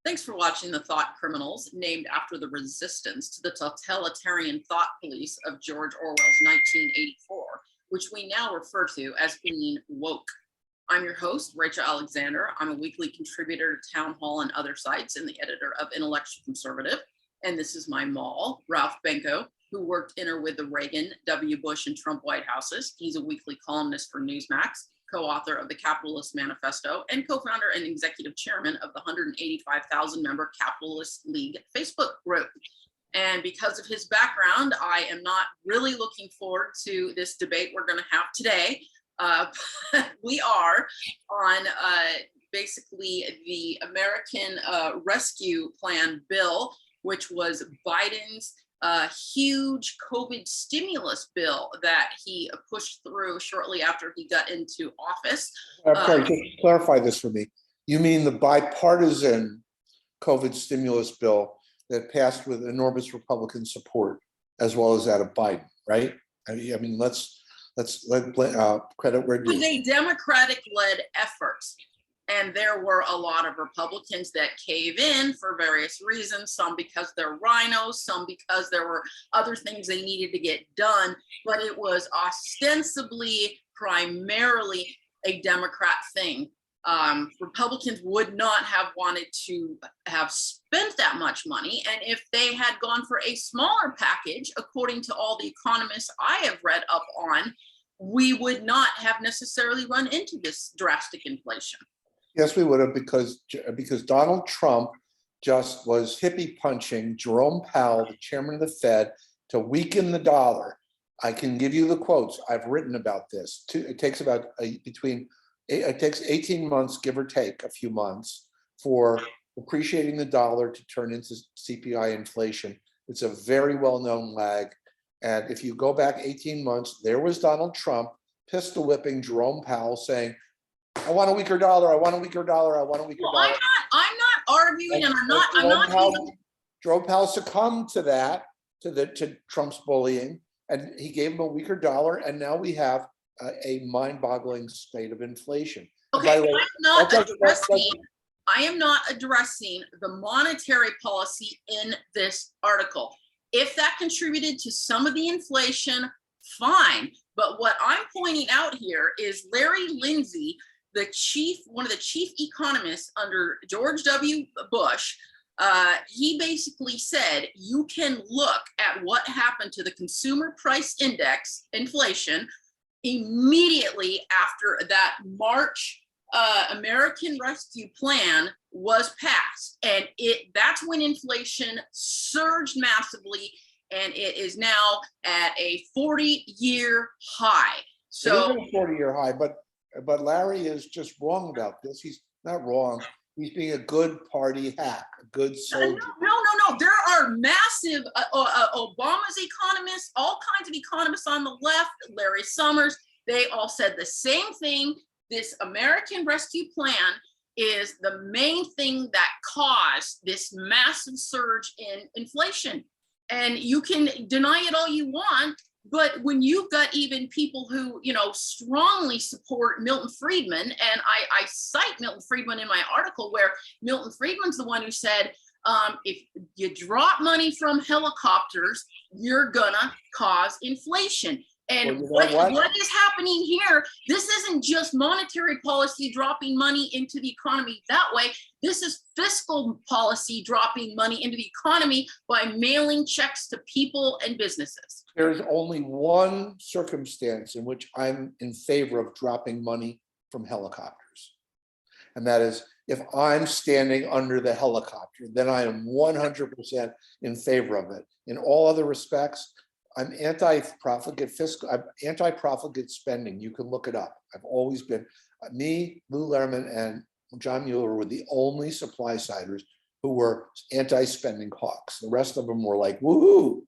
Thanks for watching The Thought Criminals, named after the resistance to the totalitarian thought police of George Orwell's 1984, which we now refer to as being woke. I'm your host, Rachel Alexander. I'm a weekly contributor to Townhall and other sites and the editor of Intellectual Conservative. And this is my mall, Ralph Benko, who worked in or with the Reagan, W. Bush, and Trump White Houses. He's a weekly columnist for Newsmax, co-author of the Capitalist Manifesto, and co-founder and executive chairman of the 185,000-member Capitalist League Facebook group. And because of his background, I am not really looking forward to this debate we're going to have today. We are on basically the American Rescue Plan bill, which was Biden's huge COVID stimulus bill that he pushed through shortly after he got into office. Sorry, just clarify this for me. You mean the bipartisan COVID stimulus bill that passed with enormous Republican support, as well as that of Biden, right? I mean, let's let credit where due. It was a Democratic-led effort. And there were a lot of Republicans that cave in for various reasons, some because they're rhinos, some because there were other things they needed to get done. But it was ostensibly, primarily a Democrat thing. Republicans would not have wanted to have spent that much money. And if they had gone for a smaller package, according to all the economists I have read up on, we would not have necessarily run into this drastic inflation. Yes, we would have, because Donald Trump just was hippie punching Jerome Powell, the chairman of the Fed, to weaken the dollar. I can give you the quotes. I've written about this. It takes about it takes 18 months, give or take a few months, for appreciating the dollar to turn into CPI inflation. It's a very well-known lag. And if you go back 18 months, there was Donald Trump pistol whipping Jerome Powell, saying, I want a weaker dollar. I want a weaker dollar. I want a weaker dollar. I'm not arguing, and I'm not even. Jerome Powell succumbed to that, to Trump's bullying, and he gave him a weaker dollar. And now we have a mind-boggling state of inflation. Okay, I am not addressing the monetary policy in this article. If that contributed to some of the inflation, fine. But what I'm pointing out here is Larry Lindsey, one of the chief economists under George W. Bush, he basically said you can look at what happened to the consumer price index, inflation, immediately after that March American Rescue Plan was passed. And that's when inflation surged massively, and it is now at a 40-year high. So it is a 40-year high, but Larry is just wrong about this. He's not wrong. He's being a good party hack, a good soldier. No. There are massive Obama's economists, all kinds of economists on the left, Larry Summers, they all said the same thing. This American Rescue Plan is the main thing that caused this massive surge in inflation. And you can deny it all you want, but when you've got even people who, strongly support Milton Friedman, and I cite Milton Friedman in my article, where Milton Friedman's the one who said, if you drop money from helicopters, you're gonna cause inflation. And what is happening here, this isn't just monetary policy dropping money into the economy that way. This is fiscal policy dropping money into the economy by mailing checks to people and businesses. There is only one circumstance in which I'm in favor of dropping money from helicopters. And that is if I'm standing under the helicopter, then I am 100% in favor of it. In all other respects, I'm anti-profligate spending. You can look it up. I've always been, me, Lou Lerman, and John Mueller were the only supply-siders who were anti-spending hawks. The rest of them were like, woohoo.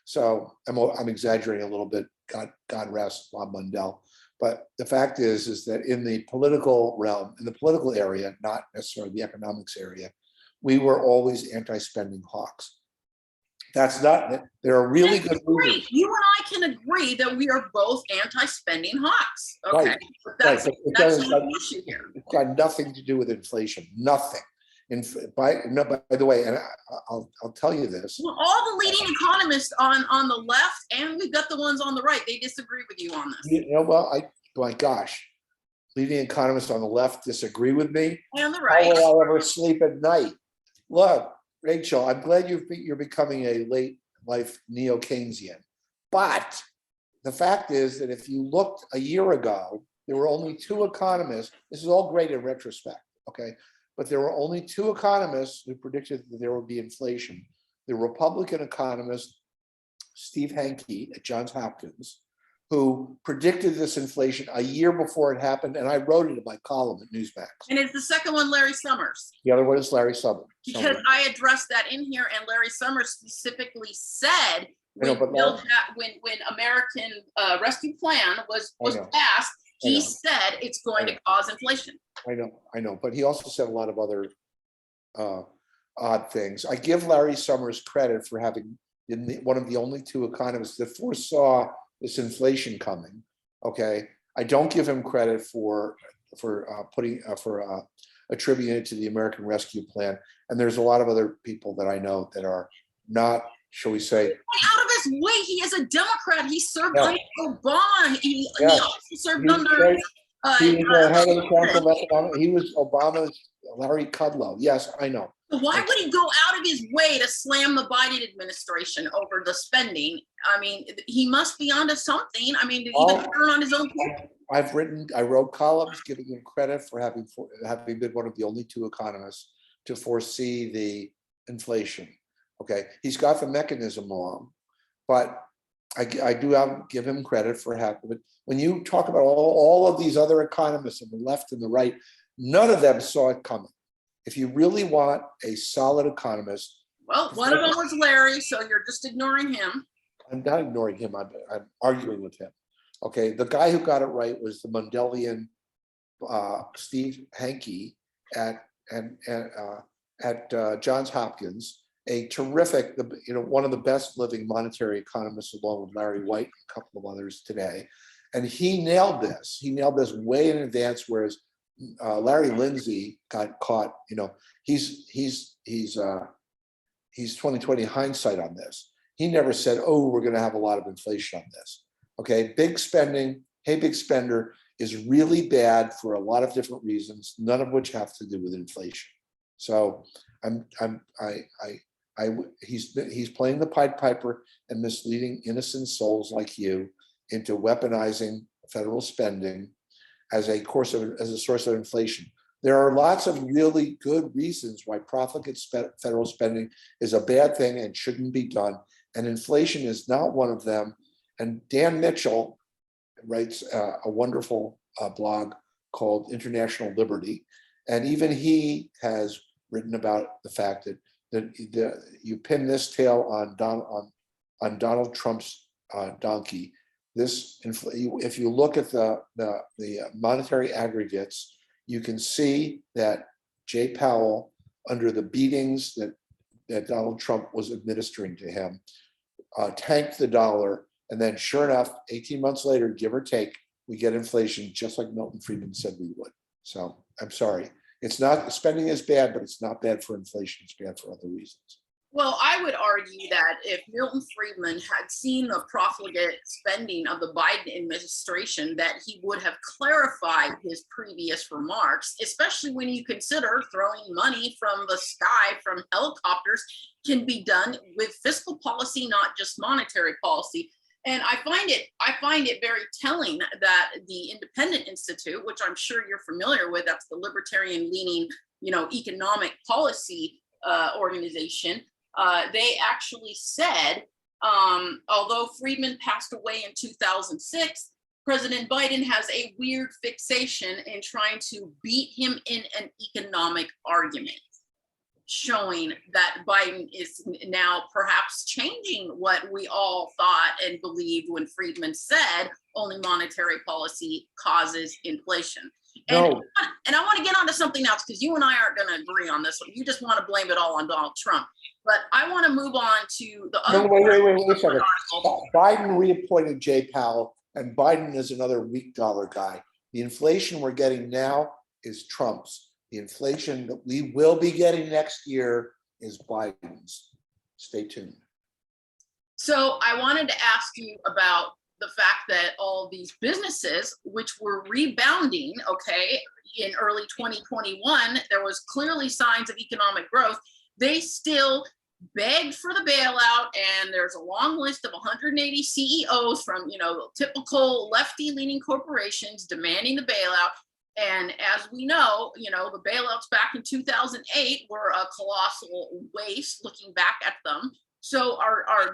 So I'm exaggerating a little bit, God rest Bob Mundell. But the fact is that in the political realm, in the political area, not necessarily the economics area, we were always anti-spending hawks. That's not, there are really good reasons. You and I can agree that we are both anti-spending hawks. Okay, right. That's the issue here. It's got nothing to do with inflation, nothing. By the way, and I'll tell you this. Well, all the leading economists on the left, and we've got the ones on the right, they disagree with you on this. Well, my gosh, leading economists on the left disagree with me. And the How right. will I ever sleep at night? Look, Rachel, I'm glad you're becoming a late life neo-Keynesian. But the fact is that if you looked a year ago, there were only two economists. This is all great in retrospect, okay? But there were only two economists who predicted that there would be inflation. The Republican economist, Steve Hanke at Johns Hopkins, who predicted this inflation a year before it happened, and I wrote it in my column at Newsmax. And it's the second one, Larry Summers. The other one is Larry Summers. Because I addressed that in here, and Larry Summers specifically said when American Rescue Plan was passed, he said it's going to cause inflation. I know, but he also said a lot of other odd things. I give Larry Summers credit for having been one of the only two economists that foresaw this inflation coming. Okay, I don't give him credit for attributing it to the American Rescue Plan. And there's a lot of other people that I know that are not, shall we say, out of his way. He is a Democrat. He served under Obama. He also served under. He was head of the Council of Economic. He was Obama's Larry Kudlow. Yes, I know. Why would he go out of his way to slam the Biden administration over the spending? I mean, he must be onto something. I mean, did he even turn on his own people? I wrote columns giving him credit for having been one of the only two economists to foresee the inflation. Okay, he's got the mechanism wrong, but I do give him credit for having it. When you talk about all of these other economists on the left and the right, none of them saw it coming. If you really want a solid economist, well, one of them was Larry, so you're just ignoring him. I'm not ignoring him. I'm arguing with him. Okay, the guy who got it right was the Mundelean Steve Hanke at Johns Hopkins, a terrific, one of the best living monetary economists, along with Larry White and a couple of others today. And he nailed this. He nailed this way in advance, whereas Larry Lindsay got caught. He's 2020 hindsight on this. He never said, "Oh, we're going to have a lot of inflation on this." Okay, big spending, hey, big spender is really bad for a lot of different reasons, none of which have to do with inflation. So he's playing the Pied Piper and misleading innocent souls like you into weaponizing federal spending as a source of inflation. There are lots of really good reasons why profligate federal spending is a bad thing and shouldn't be done, and inflation is not one of them. And Dan Mitchell writes a wonderful blog called International Liberty, and even he has written about the fact that you pin this tail on Donald Trump's donkey. If you look at the monetary aggregates, you can see that Jay Powell, under the beatings that Donald Trump was administering to him, tanked the dollar. And then sure enough, 18 months later, give or take, we get inflation just like Milton Friedman said we would. So I'm sorry. It's not, spending is bad, but it's not bad for inflation. It's bad for other reasons. Well, I would argue that if Milton Friedman had seen the profligate spending of the Biden administration, that he would have clarified his previous remarks, especially when you consider throwing money from the sky from helicopters can be done with fiscal policy, not just monetary policy. And I find it very telling that the Independent Institute, which I'm sure you're familiar with, that's the libertarian leaning, economic policy organization. They actually said, although Friedman passed away in 2006, President Biden has a weird fixation in trying to beat him in an economic argument, showing that Biden is now perhaps changing what we all thought and believed when Friedman said only monetary policy causes inflation. No. And I want to get onto something else, because you and I aren't going to agree on this one. You just want to blame it all on Donald Trump. But I want to move on to the other. Wait a second. Biden reappointed Jay Powell, and Biden is another weak dollar guy. The inflation we're getting now is Trump's. The inflation that we will be getting next year is Biden's. Stay tuned. So I wanted to ask you about the fact that all these businesses, which were rebounding, okay, in early 2021, there was clearly signs of economic growth. They still begged for the bailout, and there's a long list of 180 CEOs from, typical lefty-leaning corporations demanding the bailout. And as we know, the bailouts back in 2008 were a colossal waste looking back at them. So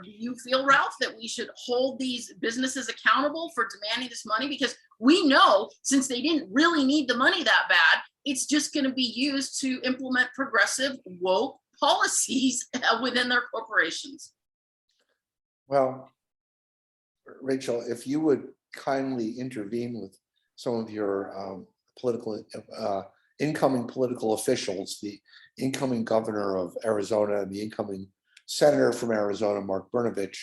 do you feel, Ralph, that we should hold these businesses accountable for demanding this money? Because we know, since they didn't really need the money that bad, it's just going to be used to implement progressive woke policies within their corporations. Well, Rachel, if you would kindly intervene with some of your incoming political officials, the incoming governor of Arizona and the incoming senator from Arizona, Mark Brnovich,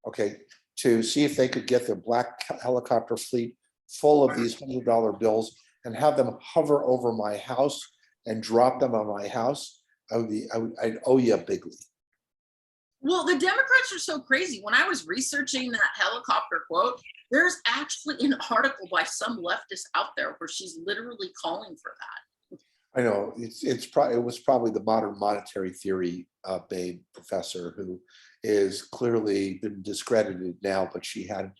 okay, to see if they could get their black helicopter fleet full of these $100 bills and have them hover over my house and drop them on my house. I'd owe you bigly. Well, the Democrats are so crazy. When I was researching that helicopter quote, there's actually an article by some leftist out there where she's literally calling for that. I know it was probably the modern monetary theory babe professor who is clearly been discredited now, but she had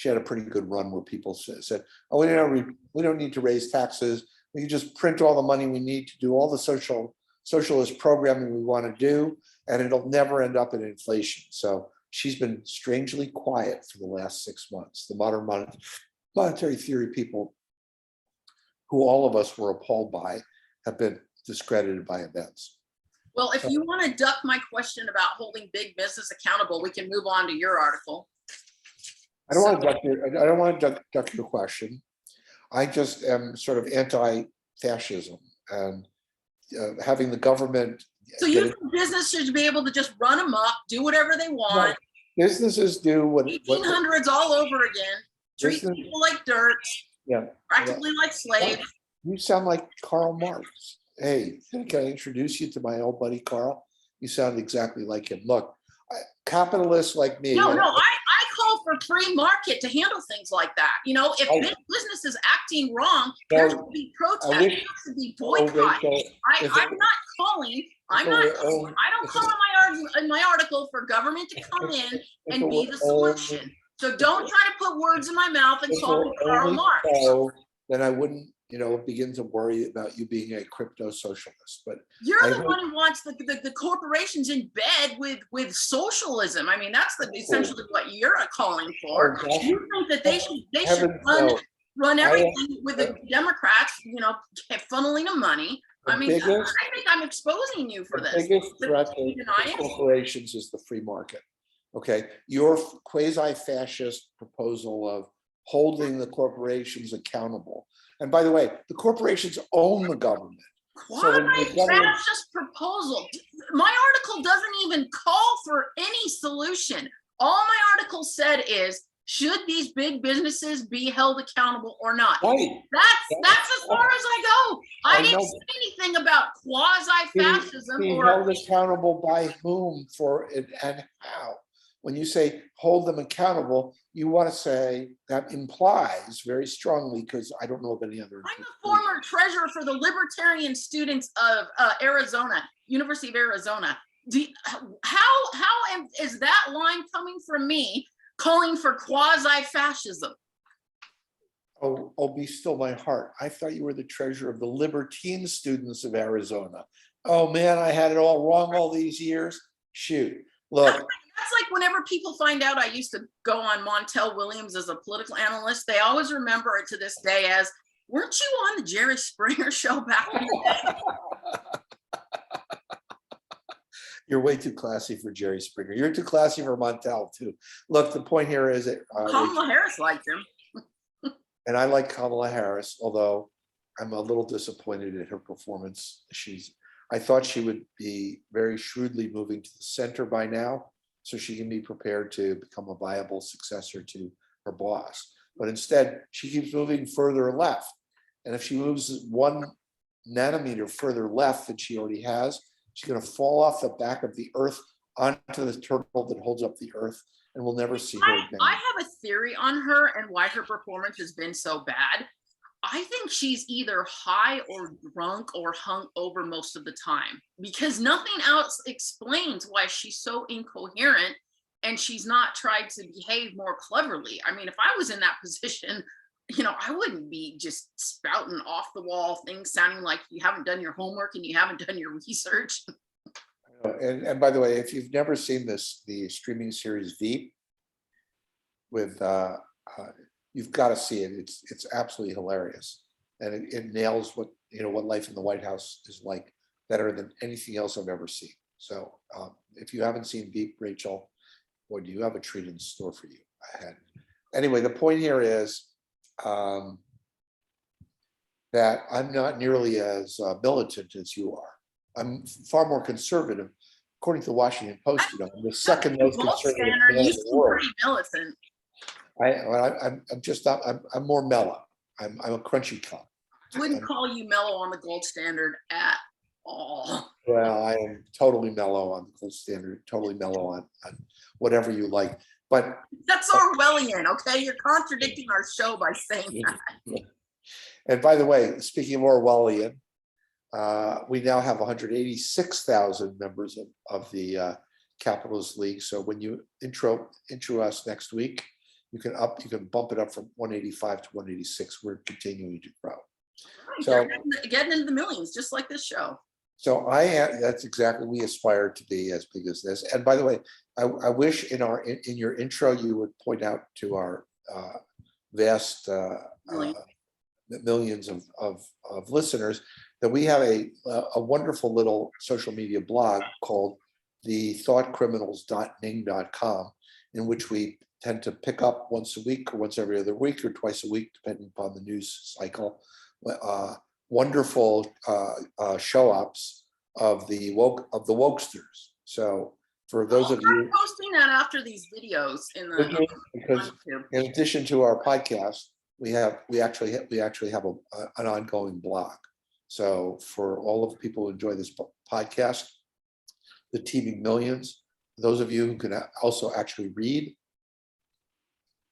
a pretty good run where people said, oh, we don't need to raise taxes. We can just print all the money we need to do all the socialist programming we want to do, and it'll never end up in inflation. So she's been strangely quiet for the last 6 months. The modern monetary theory people, who all of us were appalled by, have been discredited by events. Well, if you want to duck my question about holding big business accountable, we can move on to your article. I don't want to duck your question. I just am sort of anti-fascism and having the government. So you think business should be able to just run amok, do whatever they want? No, businesses do what 1800s all over again. Treat people like dirt. Yeah, practically like slaves. You sound like Karl Marx. Hey, can I introduce you to my old buddy Karl? You sound exactly like him. Look, capitalists like me. No, I call for free market to handle things like that. If big business is acting wrong, there should be protests, there should be boycott. I'm not calling. I don't call in my article for government to come in and be the solution. So don't try to put words in my mouth and call me Karl Marx. Then I wouldn't, begin to worry about you being a crypto socialist. But you're the one who wants the corporations in bed with socialism. I mean, that's essentially what you're calling for. You think that they should run everything with the Democrats, funneling the money. I mean, I think I'm exposing you for this. The biggest threat to corporations is the free market. Okay, your quasi-fascist proposal of holding the corporations accountable. And by the way, the corporations own the government. Quasi-fascist proposal. My article doesn't even call for any solution. All my article said is, should these big businesses be held accountable or not? Right. That's as far as I go. I didn't say anything about quasi-fascism. Be held accountable by whom, for it, and how. When you say hold them accountable, you want to say that implies very strongly, because I don't know of any other. I'm the former treasurer for the Libertarian Students of Arizona, University of Arizona. How is that line coming from me calling for quasi-fascism? Oh, be still my heart. I thought you were the treasurer of the Libertine Students of Arizona. Oh man, I had it all wrong all these years. Shoot, look. That's like whenever people find out I used to go on Montel Williams as a political analyst, they always remember it to this day as, weren't you on the Jerry Springer show back in the day? You're way too classy for Jerry Springer. You're too classy for Montel too. Look, the point here is that Kamala Harris liked him. And I like Kamala Harris, although I'm a little disappointed in her performance. I thought she would be very shrewdly moving to the center by now, so she can be prepared to become a viable successor to her boss. But instead, she keeps moving further left. And if she moves one nanometer further left than she already has, she's going to fall off the back of the earth onto the turtle that holds up the earth, and we'll never see her again. I have a theory on her and why her performance has been so bad. I think she's either high or drunk or hung over most of the time, because nothing else explains why she's so incoherent and she's not tried to behave more cleverly. I mean, if I was in that position, I wouldn't be just spouting off the wall things sounding like you haven't done your homework and you haven't done your research. And by the way, if you've never seen the streaming series Veep with, you've got to see it. It's absolutely hilarious, and it nails what life in the White House is like better than anything else I've ever seen. So if you haven't seen Veep, Rachel, boy, do you have a treat in store for you ahead. Anyway, the point here is that I'm not nearly as militant as you are. I'm far more conservative. According to the Washington Post, I'm the second most conservative man in the world. Pretty militant. I'm more mellow. I'm a crunchy cup. I wouldn't call you mellow on the gold standard at all. Well, I am totally mellow on the gold standard, totally mellow on whatever you like. But that's Orwellian, okay? You're contradicting our show by saying that. And by the way, speaking of Orwellian, we now have 186,000 members of the Capitalist League. So when you intro us next week, you can bump it up from 185 to 186. We're continuing to grow. Right, so getting into the millions, just like this show. So that's exactly, we aspire to be as big as this. And by the way, I wish in your intro you would point out to our vast millions of listeners that we have a wonderful little social media blog called the thoughtcriminals.ning.com, in which we tend to pick up once a week or once every other week or twice a week, depending upon the news cycle, wonderful show-ups of the wokesters. So for those of you posting that after these videos in the because in addition to our podcast, we actually have an ongoing blog. So for all of the people who enjoy this podcast, the teeming millions, those of you who can also actually read,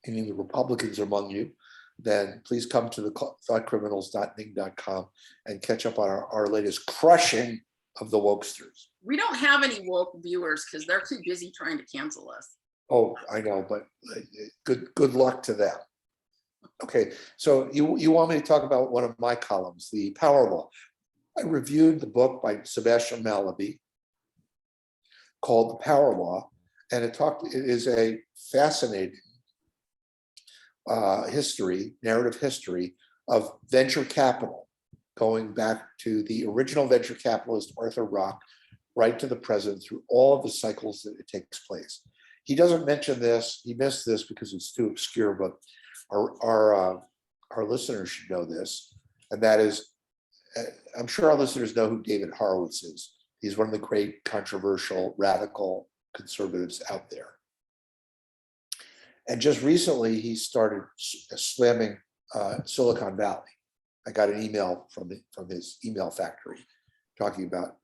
any of the Republicans among you, then please come to the thoughtcriminals.ning.com and catch up on our latest crushing of the wokesters. We don't have any woke viewers because they're too busy trying to cancel us. Oh, I know, but good luck to them. Okay, so you want me to talk about one of my columns, the Power Law. I reviewed the book by Sebastian Mallaby called The Power Law, and it is a fascinating narrative history of venture capital, going back to the original venture capitalist Arthur Rock, right to the present, through all of the cycles that it takes place. He doesn't mention this. He missed this because it's too obscure, but our listeners should know this, and that is, I'm sure our listeners know who David Horowitz is. He's one of the great controversial radical conservatives out there. And just recently, he started slamming Silicon Valley. I got an email from his email factory talking about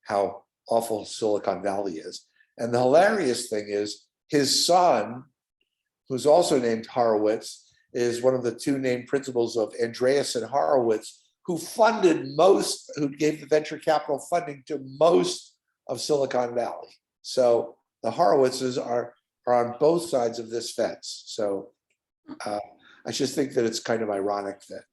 how awful Silicon Valley is. And the hilarious thing is his son, who's also named Horowitz, is one of the two named principals of Andreessen Horowitz, who gave the venture capital funding to most of Silicon Valley. So the Horowitzes are on both sides of this fence. So I just think that it's kind of ironic that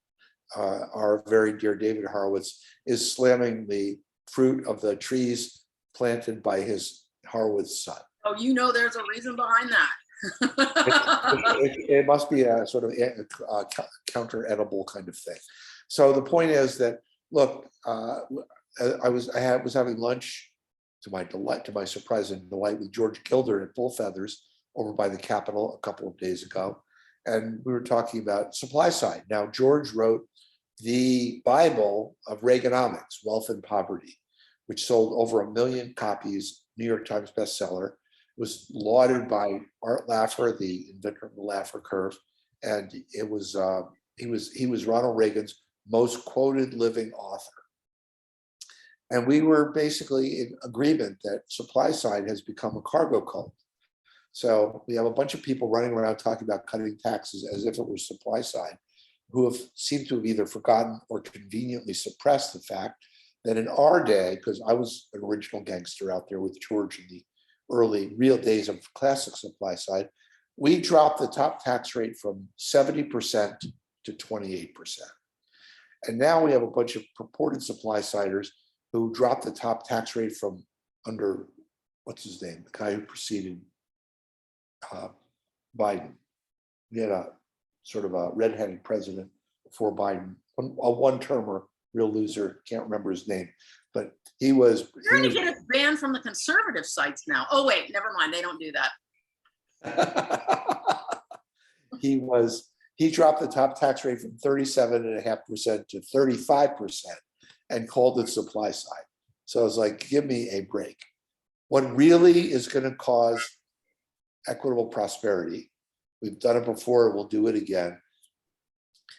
our very dear David Horowitz is slamming the fruit of the trees planted by his Horowitz son. Oh, there's a reason behind that. It must be a sort of counter edible kind of thing. So the point is that, look, I was having lunch, to my surprise and delight, with George Gilder at Bullfeathers over by the Capitol a couple of days ago, and we were talking about supply side. Now, George wrote the Bible of Reaganomics, Wealth and Poverty, which sold over 1 million copies, New York Times bestseller. Was lauded by Art Laffer, the inventor of the Laffer curve, and he was Ronald Reagan's most quoted living author. And we were basically in agreement that supply side has become a cargo cult. So we have a bunch of people running around talking about cutting taxes as if it was supply side, who have seemed to have either forgotten or conveniently suppressed the fact that in our day, because I was an original gangster out there with George in the early real days of classic supply side, we dropped the top tax rate from 70% to 28%. And now we have a bunch of purported supply siders who dropped the top tax rate from under, what's his name, the guy who preceded Biden. We had a sort of a redheaded president before Biden, a one-termer, real loser, can't remember his name, but he was. You're going to get us banned from the conservative sites now. Oh wait, never mind, they don't do that. He dropped the top tax rate from 37.5% to 35% and called it supply side. So I was like, give me a break. What really is going to cause equitable prosperity, we've done it before, we'll do it again,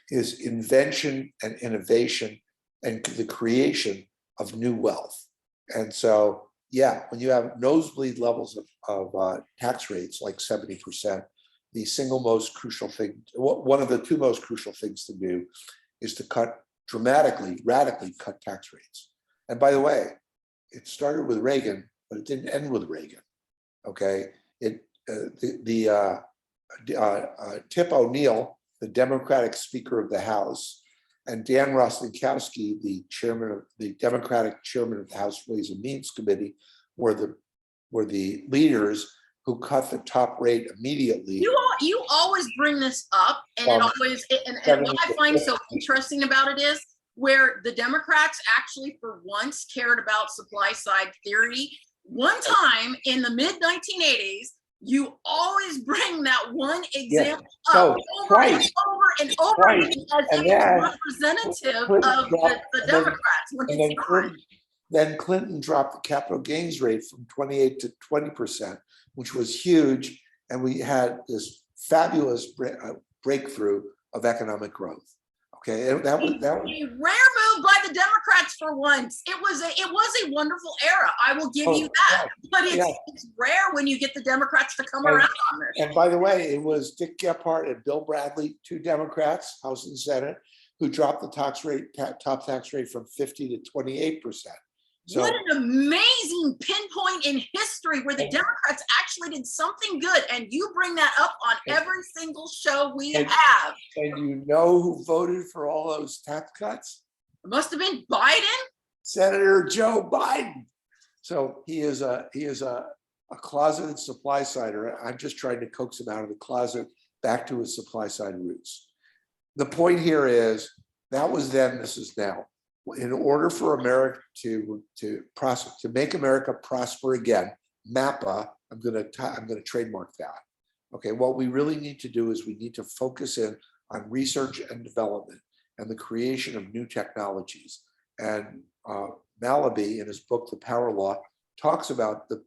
is invention and innovation and the creation of new wealth. And so, yeah, when you have nosebleed levels of tax rates like 70%, the single most crucial thing, one of the two most crucial things to do is to radically cut tax rates. And by the way, it started with Reagan, but it didn't end with Reagan. Okay, Tip O'Neill, the Democratic Speaker of the House, and Dan Rostenkowski, the Democratic Chairman of the House Ways and Means Committee, were the leaders who cut the top rate immediately. You always bring this up, and it always and what I find so interesting about it is where the Democrats actually for once cared about supply side theory. One time in the mid 1980s, you always bring that one example up over and over and over again as if it's representative of the Democrats. Then Clinton dropped the capital gains rate from 28 to 20%, which was huge. And we had this fabulous breakthrough of economic growth. Okay, that was a rare move by the Democrats for once. It was a wonderful era. I will give you that. But it's rare when you get the Democrats to come around on this. And by the way, it was Dick Gephardt and Bill Bradley, two Democrats, House and Senate, who dropped the top tax rate from 50 to 28%. So, what an amazing pinpoint in history where the Democrats actually did something good, and you bring that up on every single show we have. And you know who voted for all those tax cuts? It must have been Biden. Senator Joe Biden. So he is a closeted supply sider. I'm just trying to coax him out of the closet back to his supply side roots. The point here is that was then, this is now. In order for America to make America prosper again, MAPA, I'm going to trademark that. Okay, what we really need to do is we need to focus in on research and development and the creation of new technologies. And Malaby, in his book The Power Law, talks about the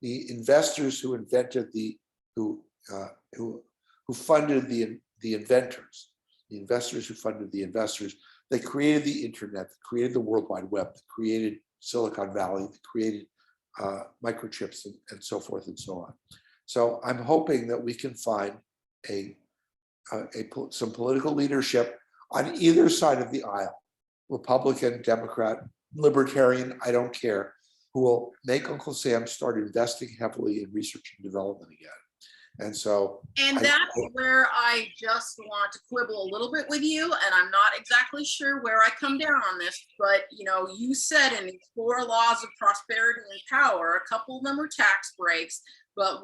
investors who invented who funded the inventors, the investors who funded the investors. They created the internet, they created the World Wide Web, they created Silicon Valley, they created microchips and so forth and so on. So I'm hoping that we can find some political leadership on either side of the aisle, Republican, Democrat, Libertarian, I don't care, who will make Uncle Sam start investing heavily in research and development again. And that's where I just want to quibble a little bit with you, and I'm not exactly sure where I come down on this, but you said in these 4 laws of prosperity and power, a couple of them are tax breaks, but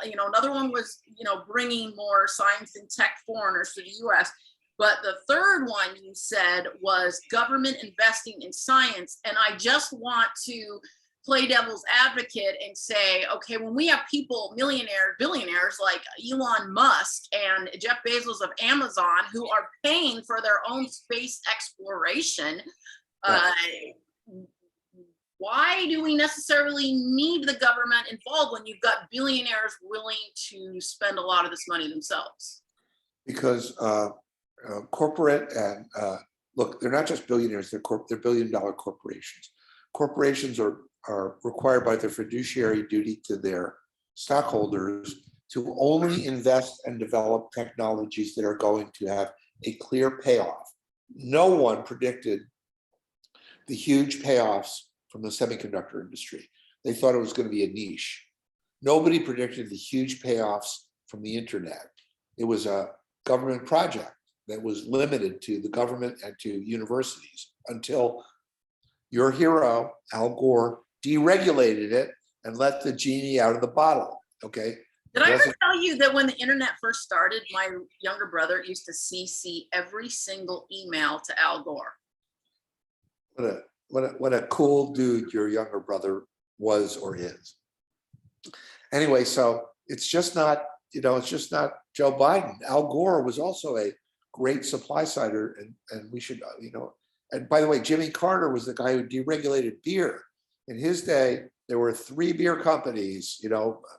another one was bringing more science and tech foreigners to the U.S. But the third one you said was government investing in science, and I just want to play devil's advocate and say, okay, when we have people, billionaires like Elon Musk and Jeff Bezos of Amazon, who are paying for their own space exploration, why do we necessarily need the government involved when you've got billionaires willing to spend a lot of this money themselves? Because corporate and look, they're not just billionaires, they're billion-dollar corporations. Corporations are required by their fiduciary duty to their stockholders to only invest and develop technologies that are going to have a clear payoff. No one predicted the huge payoffs from the semiconductor industry. They thought it was going to be a niche. Nobody predicted the huge payoffs from the internet. It was a government project that was limited to the government and to universities until your hero, Al Gore, deregulated it and let the genie out of the bottle, okay? Did I ever tell you that when the internet first started, my younger brother used to CC every single email to Al Gore? What a cool dude your younger brother was or is. Anyway, so it's just not, it's just not Joe Biden. Al Gore was also a great supply sider, and we should, and by the way, Jimmy Carter was the guy who deregulated beer. In his day, there were 3 beer companies,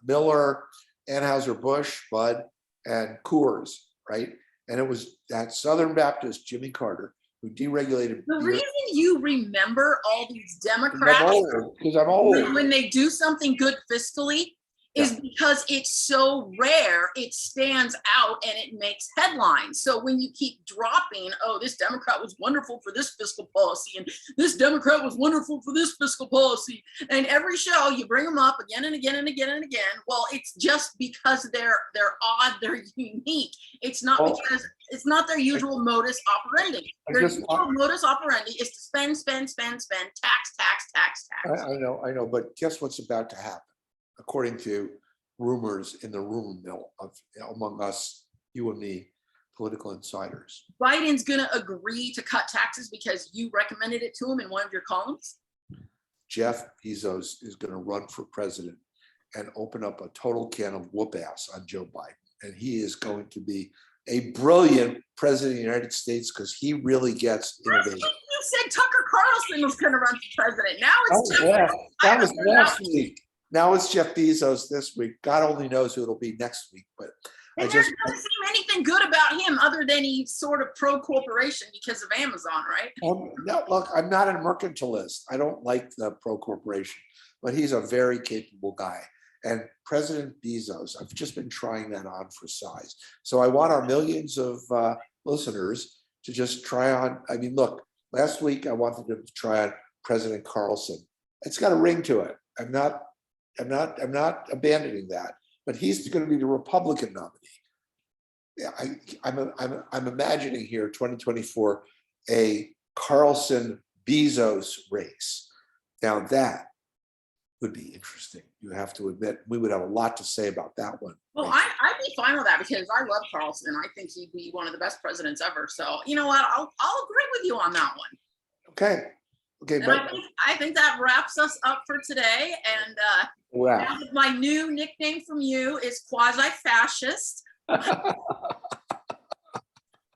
Miller, Anheuser-Busch, Bud, and Coors, right? And it was that Southern Baptist, Jimmy Carter, who deregulated The beer. reason you remember all these Democrats Because I'm old. when they do something good fiscally is because it's so rare, it stands out and it makes headlines. So when you keep dropping, oh, this Democrat was wonderful for this fiscal policy, and this Democrat was wonderful for this fiscal policy, and every show you bring them up again and again and again and again. Well, it's just because they're odd, they're unique. It's not because it's not their usual modus operandi. Their usual modus operandi is to spend, tax. I know, but guess what's about to happen? According to rumors in the rumor mill among us, you and me, political insiders. Biden's going to agree to cut taxes because you recommended it to him in one of your columns? Jeff Bezos is going to run for president and open up a total can of whoop ass on Joe Biden. And he is going to be a brilliant president of the United States because he really gets innovative. You said Tucker Carlson was going to run for president. Now it's that was last week. Now it's Jeff Bezos this week. God only knows who it'll be next week. But there doesn't seem anything good about him other than he's sort of pro-corporation because of Amazon, right? No, look, I'm not a mercantilist. I don't like the pro-corporation, but he's a very capable guy. And President Bezos, I've just been trying that on for size. So I want our millions of listeners to just try on. I mean, look, last week I wanted them to try on President Carlson. It's got a ring to it. I'm not abandoning that, but he's going to be the Republican nominee. I'm imagining here 2024 a Carlson Bezos race. Now that would be interesting. You have to admit we would have a lot to say about that one. Well, I'd be fine with that because I love Carlson. I think he'd be one of the best presidents ever. So you know what? I'll agree with you on that one. Okay. Okay, and I think that wraps us up for today. And wow. My new nickname from you is quasi-fascist.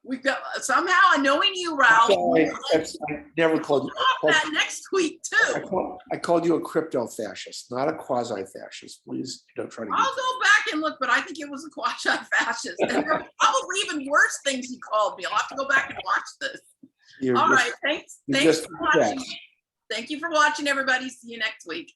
We've got somehow knowing you, Ralph. I never called you that next week too. I called you a crypto fascist, not a quasi-fascist. Please don't try to. I'll go back and look, but I think it was a quasi-fascist. And there are probably even worse things he called me. I'll have to go back and watch this. All right, thanks for watching. Thank you for watching, everybody. See you next week.